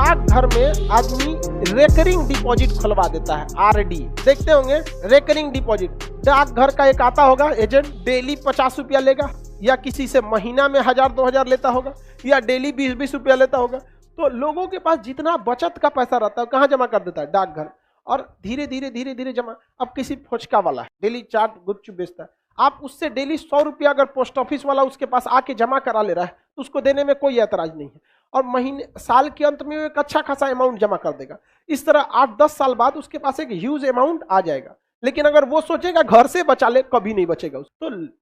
डाकघर में आदमी रेकरिंग डिपॉजिट खुलवा देता है, आरडी। देखते होंगे रेकरिंग डिपॉजिट। डाकघर का एक आता होगा एजेंट, डेली 50 रुपया लेगा, या किसी से महीना में 1000-2000 लेता होगा, या डेली 20-20 रुपया लेता होगा। तो लोगों के पास जितना बचत का पैसा रहता है कहाँ जमा कर देता है? डाकघर। और धीरे धीरे जमा। अब किसी फोचका वाला है, डेली चाट गुपचुप बेचता है, आप उससे डेली 100 रुपया अगर पोस्ट ऑफिस वाला उसके पास आके जमा करा ले रहा है तो उसको देने में कोई ऐतराज नहीं है, और महीने साल के अंत में एक अच्छा खासा अमाउंट जमा कर देगा। इस तरह 8-10 साल बाद उसके पास एक ह्यूज अमाउंट आ जाएगा। लेकिन अगर वो सोचेगा घर से बचा ले, कभी नहीं बचेगा उसको। तो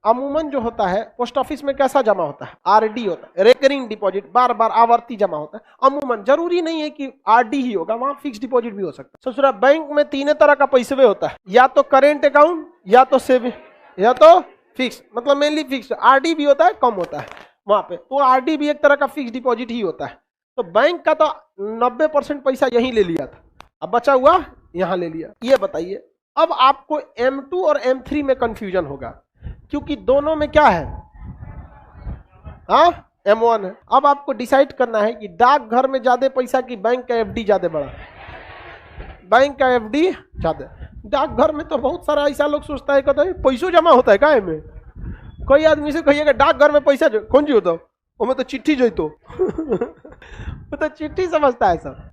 अमूमन जो होता है पोस्ट ऑफिस में कैसा जमा होता है? आरडी होता है, रेकरिंग डिपॉजिट, बार बार आवर्ती जमा होता है। अमूमन जरूरी नहीं है कि आरडी ही होगा, वहां फिक्स डिपॉजिट भी हो सकता है। ससुरा बैंक में 3 तरह का पैसे होता है, या तो करेंट अकाउंट, या तो सेविंग, या तो फिक्स। मतलब मेनली फिक्स। आरडी भी होता है, कम होता है वहां पे। तो आरडी भी एक तरह का फिक्स डिपॉजिट ही होता है। तो बैंक का तो 90% पैसा यहीं ले लिया था, अब बचा हुआ यहां ले लिया। ये बताइए, अब आपको M2 और M3 में कंफ्यूजन होगा, क्योंकि दोनों में क्या है? हाँ, M1 है। अब आपको डिसाइड करना है कि डाकघर में ज्यादा पैसा कि बैंक का एफडी ज्यादा बड़ा? बैंक का एफडी ज्यादा। डाकघर में तो बहुत सारा ऐसा लोग सोचता है, कहता है पैसों जमा होता है का में। कोई आदमी से कहिएगा डाकघर में पैसा कौन जी होता वो में तो चिट्ठी जो तो वो तो चिट्ठी समझता है सब।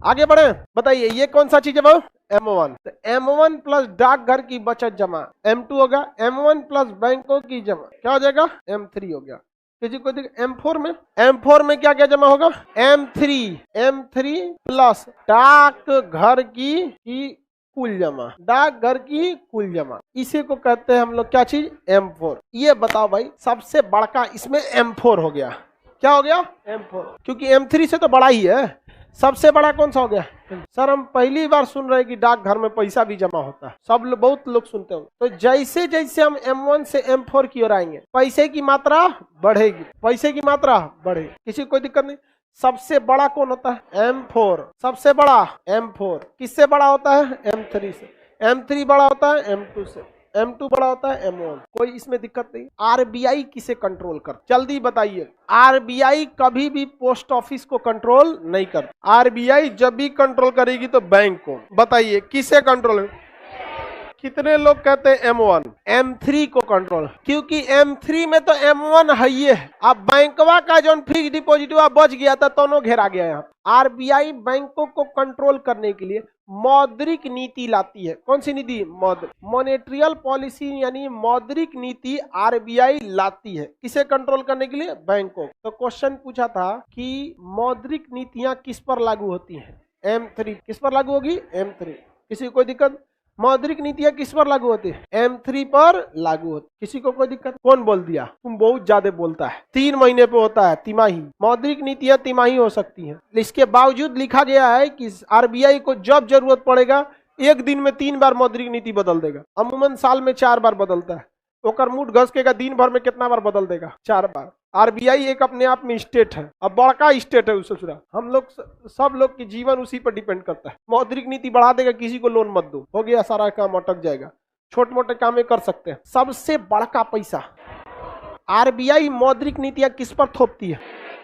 आगे बढ़े, बताइए ये कौन सा चीज है वो? M1। तो M1 प्लस डाकघर की बचत जमा M2 होगा, M1 प्लस बैंकों की जमा क्या हो जाएगा? M3 हो गया। किसी को M4 में क्या क्या जमा होगा? M3 प्लस डाकघर की कुल जमा, डाकघर की कुल जमा, इसी को कहते हैं हम लोग क्या चीज? M4। ये बताओ भाई, सबसे बड़का इसमें M4 हो गया। क्या हो गया? M4, क्योंकि M3 से तो बड़ा ही है। सबसे बड़ा कौन सा हो गया? सर हम पहली बार सुन रहे हैं कि डाकघर में पैसा भी जमा होता है। सब लोग, बहुत लोग सुनते हो। तो जैसे जैसे हम M1 से M4 की ओर आएंगे, पैसे की मात्रा बढ़ेगी, पैसे की मात्रा बढ़ेगी, किसी को कोई दिक्कत नहीं। सबसे बड़ा कौन होता है? M4। सबसे बड़ा M4 किससे बड़ा होता है? M3 से। M3 बड़ा होता है M2 से, M2 बड़ा होता है M1। कोई इसमें दिक्कत नहीं। आरबीआई किसे कंट्रोल कर? जल्दी बताइए। आरबीआई कभी भी पोस्ट ऑफिस को कंट्रोल नहीं कर। आरबीआई जब भी कंट्रोल करेगी तो बैंक को। बताइए किसे कंट्रोल? कितने लोग कहते हैं M1? M3 को कंट्रोल, क्योंकि M3 में तो M1 है ही है। अब बैंकवा का जो फिक्स डिपॉजिट हुआ बच गया था, दोनों घेरा गया यहाँ। आरबीआई बैंकों को कंट्रोल करने के लिए मौद्रिक नीति लाती है। कौन सी नीति? मॉनेटरियल पॉलिसी, यानी मौद्रिक नीति आरबीआई लाती है। किसे कंट्रोल करने के लिए? बैंकों। तो क्वेश्चन पूछा था कि मौद्रिक नीतियां किस पर लागू होती हैं? M3। किस पर लागू होगी? M3। किसी को कोई दिक्कत? मौद्रिक नीतियां किस पर लागू होती है? M3 पर लागू होती। किसी को कोई दिक्कत? कौन बोल दिया? तुम बहुत ज्यादा बोलता है। 3 महीने पे होता है, तिमाही। मौद्रिक नीतियां तिमाही हो सकती हैं। इसके बावजूद लिखा गया है कि आरबीआई को जब जरूरत पड़ेगा एक दिन में 3 बार मौद्रिक नीति बदल देगा। अमूमन साल में 4 बार बदलता है। ओकर मूड घसकेगा, दिन भर में कितना बार बदल देगा? 4 बार। आरबीआई एक अपने आप में स्टेट है, अब बड़का स्टेट है उससे। हम लोग सब लोग की जीवन उसी पर डिपेंड करता है। मौद्रिक नीति बढ़ा देगा, किसी को लोन मत दो, हो गया सारा काम अटक जाएगा। छोटे मोटे काम कर सकते हैं। सबसे बड़का पैसा आरबीआई मौद्रिक नीतियां किस पर थोपती है?